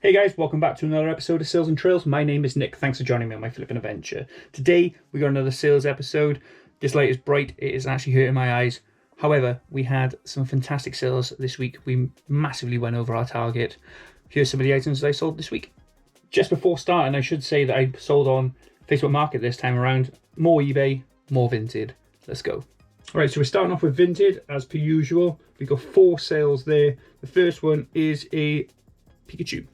Hey guys, welcome back to another episode of Sales and Trails. My name is Nick. Thanks for joining me on my flipping adventure. Today we got another sales episode. This light is bright. It is actually hurting my eyes. However, we had some fantastic sales this week. We massively went over our target. Here's some of the items that I sold this week. Just before starting, I should say that I sold on Facebook Market this time around. More eBay, more Vinted. Let's go. All right, so we're starting off with Vinted as per usual. We've got 4 sales there. The first one is a Pikachu.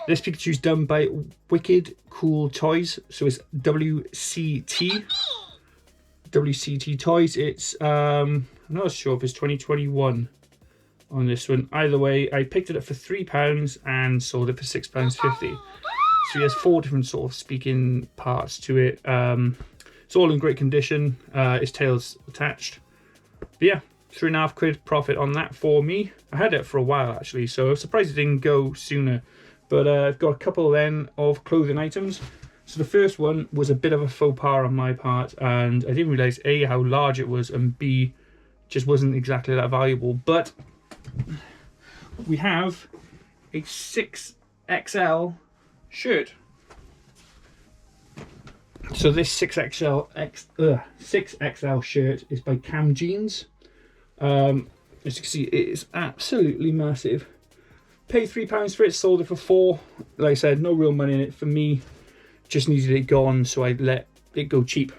This Pikachu's done by Wicked Cool Toys, so it's WCT Toys. It's I'm not sure if it's 2021 on this one. Either way, I picked it up for £3 and sold it for £6.50. So he has 4 different sort of speaking parts to it. It's all in great condition. His tail's attached. But yeah, £3.50 profit on that for me. I had it for a while actually, so I was surprised it didn't go sooner. But I've got a couple then of clothing items. So the first one was a bit of a faux pas on my part, and I didn't realise A, how large it was, and B, just wasn't exactly that valuable. But we have a 6XL shirt. So this 6XL shirt is by Cam Jeans. As you can see, it is absolutely massive. Paid £3 for it, sold it for 4. Like I said, no real money in it for me. Just needed it gone, so I let it go cheap.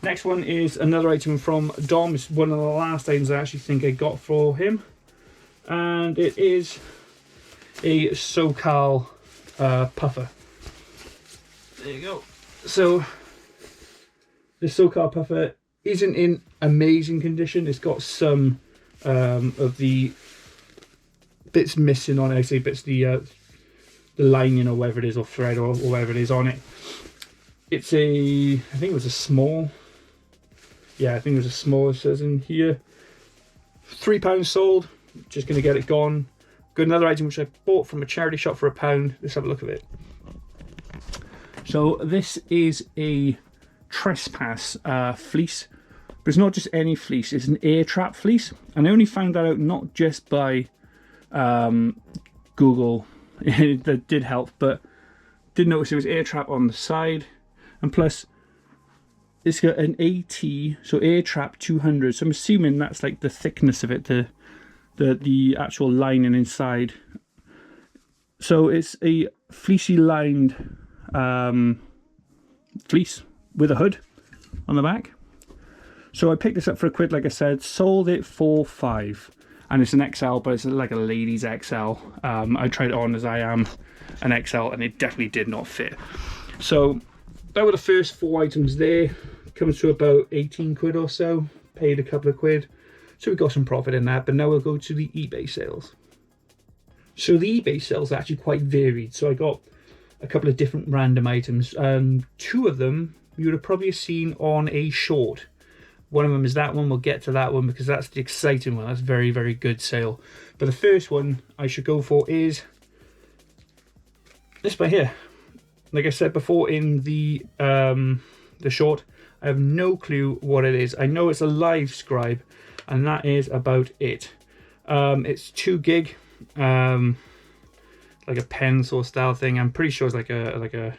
Next one is another item from Dom. It's one of the last items I actually think I got for him. And it is a SoCal puffer. There you go. So the SoCal puffer isn't in amazing condition. It's got some of the bits missing on it. I say bits, the lining or whatever it is, or thread or whatever it is on it. It's a, I think it was a small. Yeah, I think it was a small, it says in here. £3 sold. Just going to get it gone. Got another item which I bought from a charity shop for £1. Let's have a look at it. So this is a trespass fleece. But it's not just any fleece, it's an air trap fleece. And I only found that out not just by Google. That did help, but did notice it was air trap on the side, and plus it's got an AT, so air trap 200. So I'm assuming that's like the thickness of it, the actual lining inside. So it's a fleecy lined fleece with a hood on the back. So I picked this up for £1, like I said, sold it for £5. And it's an XL, but it's like a ladies XL. I tried it on as I am an XL, and it definitely did not fit. So that were the first 4 items there. Comes to about £18 or so. Paid a couple of quid. So we got some profit in that. But now we'll go to the eBay sales. So the eBay sales are actually quite varied. So I got a couple of different random items. 2 of them you would have probably seen on a short. One of them is that one. We'll get to that one because that's the exciting one. That's a very, very good sale. But the first one I should go for is this right here. Like I said before in the short, I have no clue what it is. I know it's a live scribe, and that is about it. It's 2 gig, like a pencil style thing. I'm pretty sure it's like a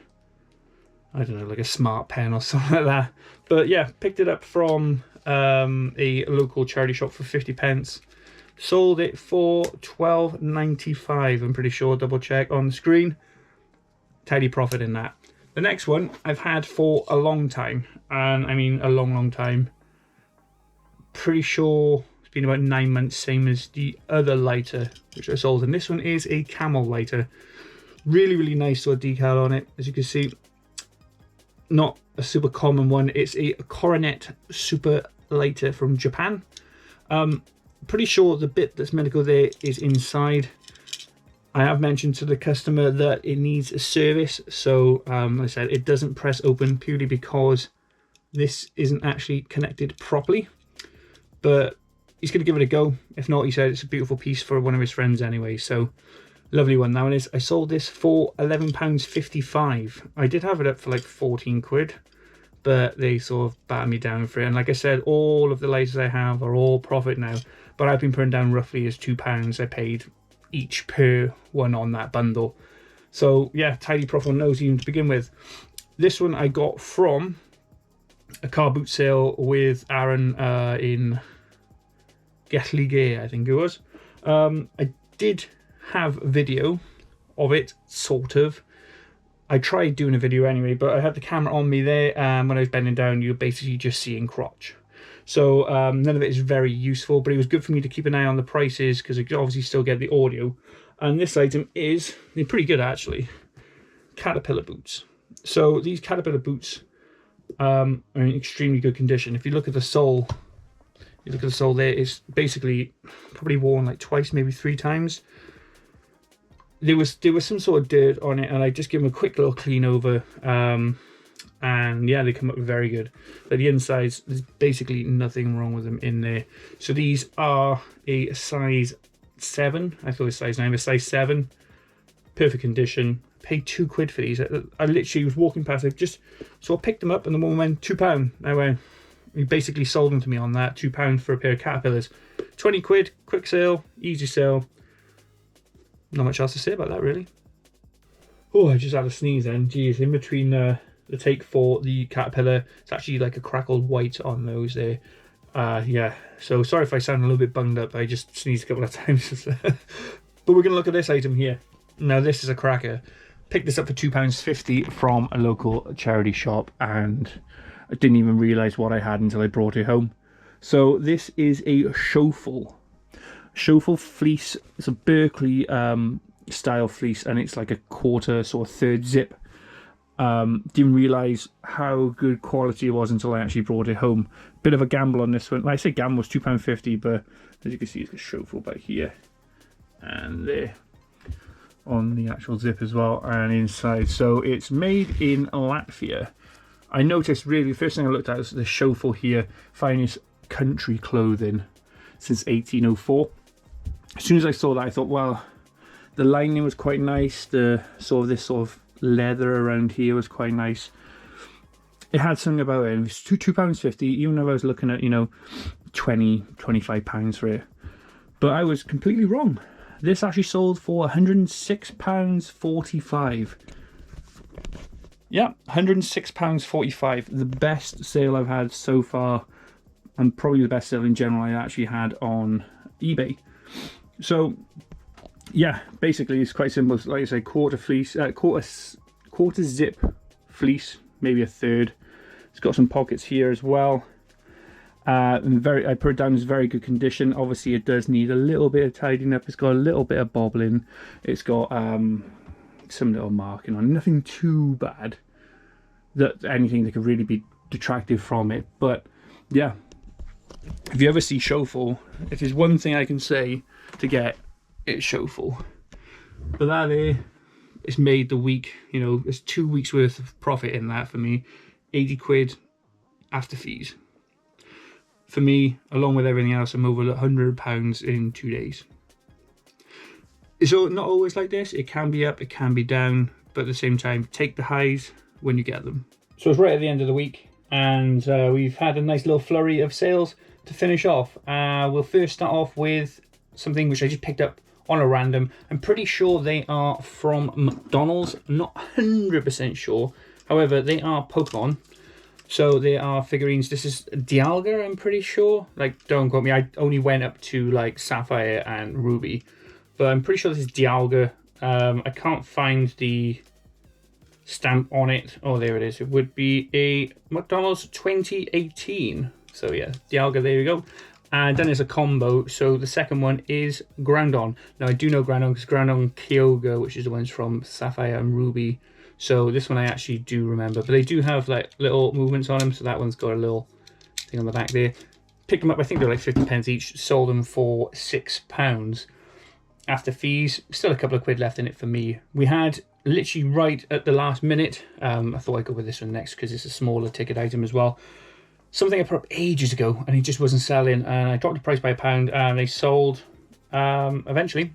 I don't know, like a smart pen or something like that. But yeah, picked it up from a local charity shop for 50p. Sold it for £12.95. I'm pretty sure, double check on the screen. Tidy profit in that. The next one I've had for a long time, and I mean a long time. Pretty sure it's been about 9 months, same as the other lighter which I sold. And this one is a camel lighter. Really, really nice sort of decal on it, as you can see. Not a super common one. It's a Coronet Super Lighter from Japan. Pretty sure the bit that's meant to go there is inside. I have mentioned to the customer that it needs a service, so like I said, it doesn't press open purely because this isn't actually connected properly. But he's going to give it a go. If not, he said it's a beautiful piece for one of his friends anyway, so lovely one that one is. I sold this for £11.55. I did have it up for like £14, but they sort of battered me down for it. And like I said, all of the lighters I have are all profit now, but I've been putting down roughly as £2 I paid each per one on that bundle. So yeah, tidy profitable nose even to begin with. This one I got from a car boot sale with Aaron in Gethlige, I think it was. I did have a video of it, sort of. I tried doing a video anyway, but I had the camera on me there, and when I was bending down, you're basically just seeing crotch. So none of it is very useful, but it was good for me to keep an eye on the prices, because I could obviously still get the audio. And this item is, they're pretty good actually, Caterpillar boots. So these Caterpillar boots are in extremely good condition. If you look at the sole, there, it's basically probably worn like twice, maybe 3 times. There was some sort of dirt on it, and I just give them a quick little clean over, and yeah, they come up very good. But the insides, there's basically nothing wrong with them in there. So these are a size 7. I thought it was size 9, but size 7. Perfect condition. Paid £2 for these. I literally was walking past. So I picked them up, and the woman went £2. I went. He basically sold them to me on that, £2 for a pair of Caterpillars. 20 quid, quick sale, easy sale. Not much else to say about that, really. Oh, I just had a sneeze then. Jeez, in between the take for the Caterpillar, it's actually like a crackled white on those there. Yeah, so sorry if I sound a little bit bunged up. I just sneezed a couple of times. But we're going to look at this item here. Now, this is a cracker. Picked this up for £2.50 from a local charity shop, and I didn't even realise what I had until I brought it home. So this is a Schoffel. Schoffel fleece. It's a Berkeley style fleece, and it's like a quarter, sort of third zip. Didn't realise how good quality it was until I actually brought it home. Bit of a gamble on this one. Like I say, gamble was £2.50, but as you can see, it's a Schoffel back here and there on the actual zip as well, and inside. So it's made in Latvia. I noticed really the first thing I looked at was the Schoffel here, finest country clothing since 1804. As soon as I saw that, I thought, well, the lining was quite nice. The this sort of leather around here was quite nice. It had something about it. It was £2.50, even though I was looking at, £20-25 for it. But I was completely wrong. This actually sold for £106.45. Yeah, £106.45. The best sale I've had so far, and probably the best sale in general I actually had on eBay. So yeah, basically it's quite simple. Like I say, quarter fleece, quarter zip fleece, maybe a third. It's got some pockets here as well. And I put it down as very good condition. Obviously it does need a little bit of tidying up. It's got a little bit of bobbling. It's got some little marking on. Nothing too bad that anything that could really be detractive from it. But yeah, if you ever see Schoffel, if there's one thing I can say to get, it's Schoffel. But that it's made the week, there's 2 weeks worth of profit in that for me. 80 quid after fees. For me, along with everything else, I'm over £100 in 2 days. It's not always like this. It can be up, it can be down, but at the same time, take the highs when you get them. So it's right at the end of the week, and we've had a nice little flurry of sales to finish off. We'll first start off with something which I just picked up on a random. I'm pretty sure they are from McDonald's, not 100% sure. However, they are Pokemon. So they are figurines. This is Dialga, I'm pretty sure. Like, don't quote me. I only went up to like Sapphire and Ruby, but I'm pretty sure this is Dialga. I can't find the stamp on it. Oh, there it is. It would be a McDonald's 2018. So yeah, Dialga, there you go. And then there's a combo. So the second one is Groundon. Now I do know Groundon because Groundon Kyogre, which is the ones from Sapphire and Ruby. So this one I actually do remember. But they do have like little movements on them. So that one's got a little thing on the back there. Picked them up, I think they're like 50p each. Sold them for £6. After fees, still a couple of quid left in it for me. We had literally right at the last minute. I thought I'd go with this one next because it's a smaller ticket item as well. Something I put up ages ago and it just wasn't selling, and I dropped the price by £1 and they sold eventually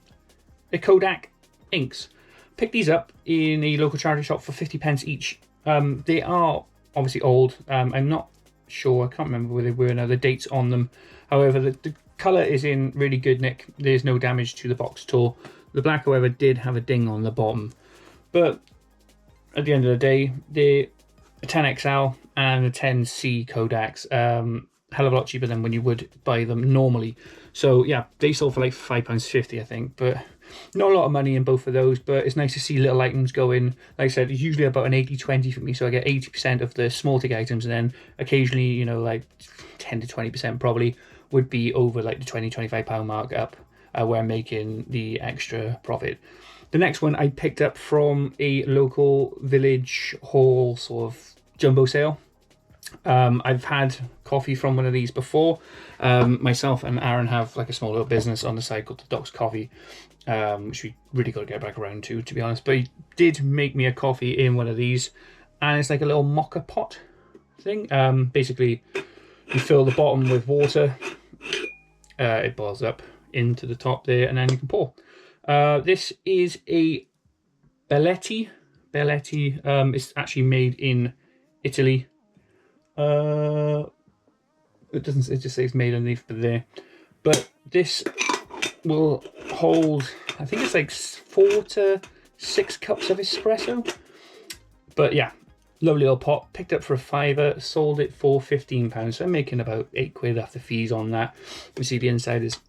the Kodak inks. Picked these up in a local charity shop for 50p each. They are obviously old. I'm not sure, I can't remember where they were now, the dates on them. However, the colour is in really good nick. There's no damage to the box at all. The black, however, did have a ding on the bottom. But at the end of the day, the 10XL and the 10C Kodaks, hell of a lot cheaper than when you would buy them normally. So yeah, they sold for like £5.50, I think, but not a lot of money in both of those. But it's nice to see little items go in. Like I said, it's usually about an 80-20 for me, so I get 80% of the small ticket items, and then occasionally, you know, like 10 to 20% probably would be over like the £20-25 mark up, where I'm making the extra profit. The next one I picked up from a local village hall sort of jumbo sale. I've had coffee from one of these before. Myself and Aaron have like a small little business on the side called the Doc's Coffee, which we really got to get back around to be honest. But he did make me a coffee in one of these, and it's like a little mocha pot thing. Basically, you fill the bottom with water, it boils up into the top there, and then you can pour. This is a Belletti. It's actually made in Italy. It doesn't. It just says made underneath there. But this will hold, I think it's like 4 to 6 cups of espresso. But yeah, lovely little pot. Picked up for £5, sold it for £15. So I'm making about £8 after fees on that. You see the inside is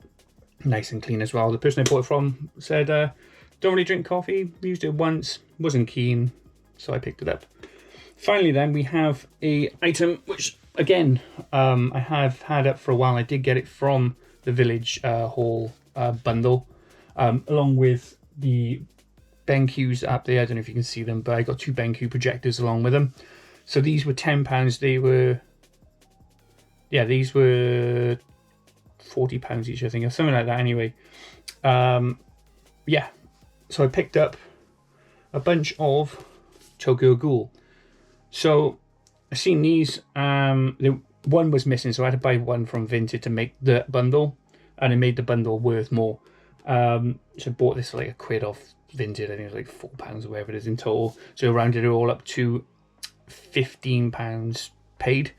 nice and clean as well. The person I bought it from said, don't really drink coffee, used it once, wasn't keen, so I picked it up. Finally then, we have a item which, again, I have had up for a while. I did get it from the Village Hall bundle, along with the BenQs up there. I don't know if you can see them, but I got 2 BenQ projectors along with them. So these were £10. These were £40 each, I think, or something like that anyway. Yeah, so I picked up a bunch of Tokyo Ghoul. So I seen these, one was missing, so I had to buy one from Vinted to make the bundle, and it made the bundle worth more. So I bought this for like £1 off Vinted. I think it was like £4 or whatever it is in total. So I rounded it all up to £15 paid.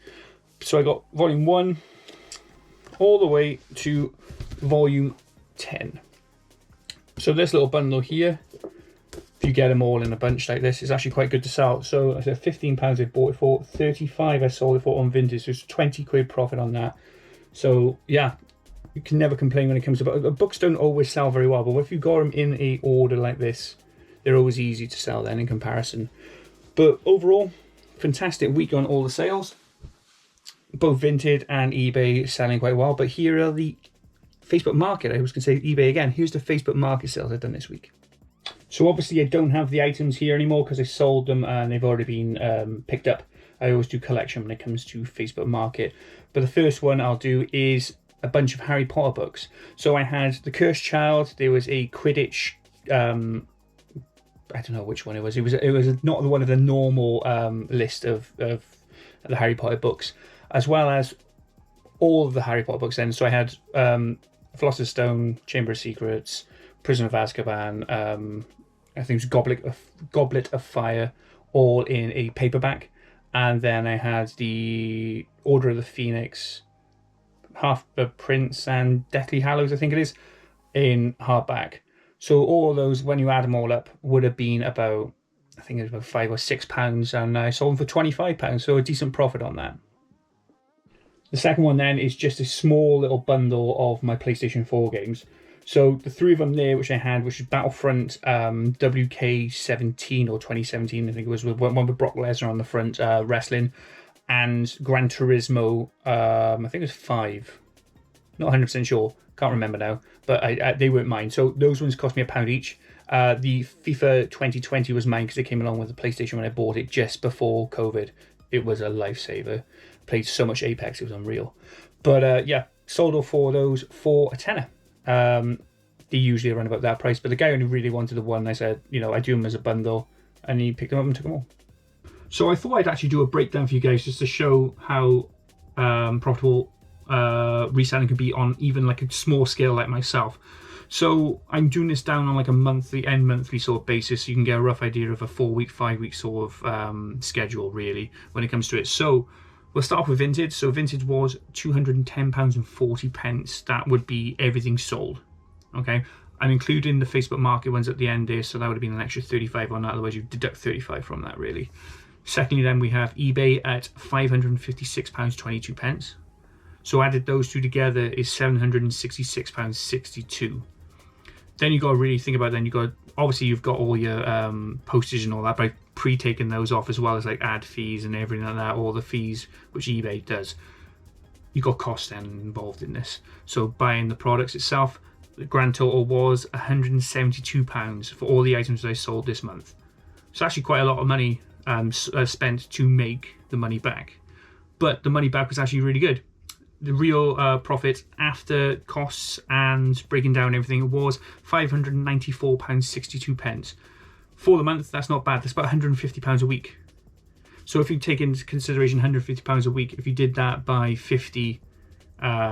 So I got volume 1 all the way to volume 10. So this little bundle here, if you get them all in a bunch like this, is actually quite good to sell. So I said £15 I bought it for, 35 I sold it for on Vinted, so it's £20 profit on that. So yeah, you can never complain when it comes to books. Don't always sell very well, but if you got them in a order like this, they're always easy to sell then in comparison. But overall, fantastic week on all the sales. Both Vinted and eBay selling quite well, but here are the Facebook Market. I was going to say eBay again. Here's the Facebook Market sales I've done this week. So obviously I don't have the items here anymore because I sold them and they've already been picked up. I always do collection when it comes to Facebook Market. But the first one I'll do is a bunch of Harry Potter books. So I had The Cursed Child. There was a Quidditch. I don't know which one it was. It was not one of the normal list of the Harry Potter books, as well as all of the Harry Potter books then. So I had Philosopher's Stone, Chamber of Secrets, Prisoner of Azkaban, I think it was Goblet of Fire, all in a paperback. And then I had the Order of the Phoenix, Half-Blood Prince, and Deathly Hallows, I think it is, in hardback. So all of those, when you add them all up, would have been about, I think it was about £5 or £6, and I sold them for £25, so a decent profit on that. The second one then is just a small little bundle of my PlayStation 4 games. So the 3 of them there, which I had, which is Battlefront WK17 or 2017, I think it was, with one with Brock Lesnar on the front, Reselling, and Gran Turismo, I think it was 5. Not 100% sure, can't remember now, but they weren't mine. So those ones cost me £1 each. The FIFA 2020 was mine because it came along with the PlayStation when I bought it just before COVID. It was a lifesaver. Played so much Apex, it was unreal. But yeah, sold all 4 of those for £10. They usually around about that price, but the guy only really wanted the one. I said, you know, I do them as a bundle, and he picked them up and took them all. So I thought I'd actually do a breakdown for you guys just to show how profitable reselling can be on even like a small scale like myself. So I'm doing this down on like a monthly sort of basis, so you can get a rough idea of a 4-week, 5-week sort of schedule really when it comes to it. So we'll start off with Vinted. So Vinted was £210.40. That would be everything sold. Okay, I'm including the Facebook Market ones at the end there, so that would have been an extra 35 on that, otherwise you deduct 35 from that really. Secondly, then we have eBay at £556.22. So added those two together is £766.62. Then you got to really think about, then you got, obviously you've got all your postage and all that, by pre-taking those off, as well as like ad fees and everything like that, all the fees which eBay does. You got costs then involved in this. So buying the products itself, the grand total was £172 for all the items that I sold this month. So actually quite a lot of money spent to make the money back. But the money back was actually really good. The real profit after costs and breaking down everything was £594.62. For the month, that's not bad. That's about £150 a week. So if you take into consideration £150 a week, if you did that by 50, yeah,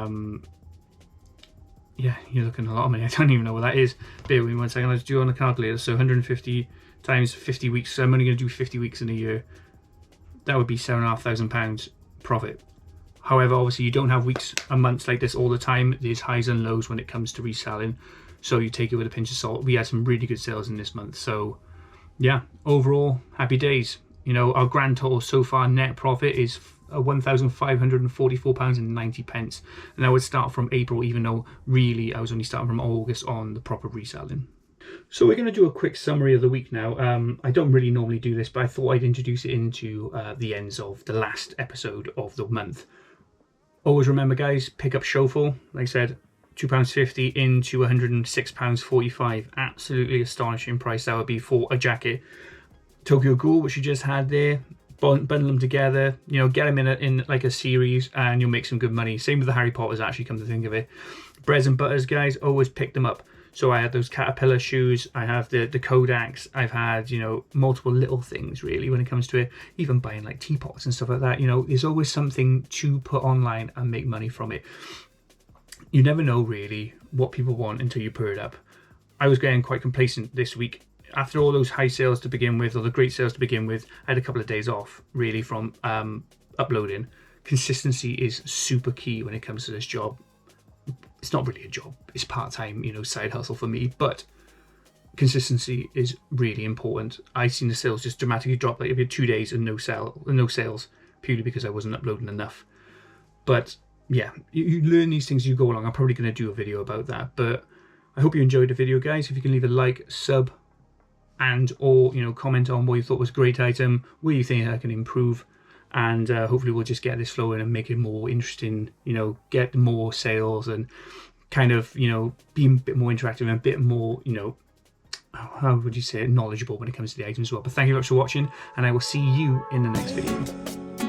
you're looking at a lot of money. I don't even know what that is. Bear with me 1 second. Let's do it on the calculator. So 150 times 50 weeks. So I'm only going to do 50 weeks in a year. That would be £7,500 profit. However, obviously you don't have weeks and months like this all the time. There's highs and lows when it comes to reselling. So you take it with a pinch of salt. We had some really good sales in this month. So yeah, overall, happy days. You know, our grand total so far net profit is £1,544.90. And I would start from April, even though really I was only starting from August on the proper reselling. So we're going to do a quick summary of the week now. I don't really normally do this, but I thought I'd introduce it into the ends of the last episode of the month. Always remember, guys, pick up Schoffel. Like I said, £2.50 into £106.45. Absolutely astonishing price that would be for a jacket. Tokyo Ghoul, which you just had there, bundle them together, you know, get them in like a series, and you'll make some good money. Same with the Harry Potters, actually, come to think of it. Breads and butters, guys, always pick them up. So I had those Caterpillar shoes, I have the Kodaks, I've had, you know, multiple little things really when it comes to it, even buying like teapots and stuff like that. You know, there's always something to put online and make money from it. You never know really what people want until you put it up. I was getting quite complacent this week. After all those high sales to begin with, or the great sales to begin with, I had a couple of days off really from uploading. Consistency is super key when it comes to this job. It's not really a job, it's part-time, you know, side hustle for me, but consistency is really important. I've seen the sales just dramatically drop, like if you had 2 days and no sales, purely because I wasn't uploading enough. But yeah, you learn these things as you go along. I'm probably going to do a video about that, but I hope you enjoyed the video, guys. If you can leave a like, sub, and or, you know, comment on what you thought was a great item, where you think I can improve, and hopefully we'll just get this flowing and make it more interesting, you know, get more sales and kind of, you know, be a bit more interactive and a bit more, you know, how would you say it, knowledgeable when it comes to the items as well. But thank you very much for watching, and I will see you in the next video.